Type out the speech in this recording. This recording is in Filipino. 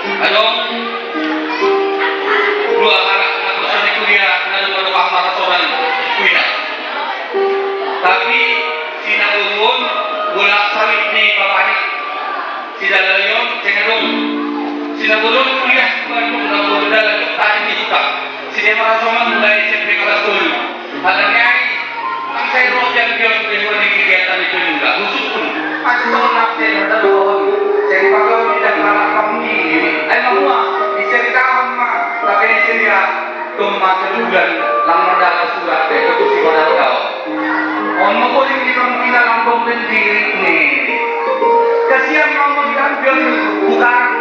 Anong dua anak natusan ni kuliah na lumulupang makasoran kuya. Tapi sinabungon wala sawit ni babae. Sinalayon, sinarong sinabungon kuliah baru nabungon dalam tadi ni juga. Sinema makasoran mulai siyempre kalatul. Halangnya ang saya rojan yang berhubungan dengan kegiatan itu juga. Khusus pun ada orang nafsu ada doang. Saya pagawin tidak malah kamu ini. Ay mamua diceritakan mah tapi ini ceria tumasalugan lang mandala surat itu si mana tahu. Om mo rin di kamu lang bom diri ni. Kasi ang mga diambil bukan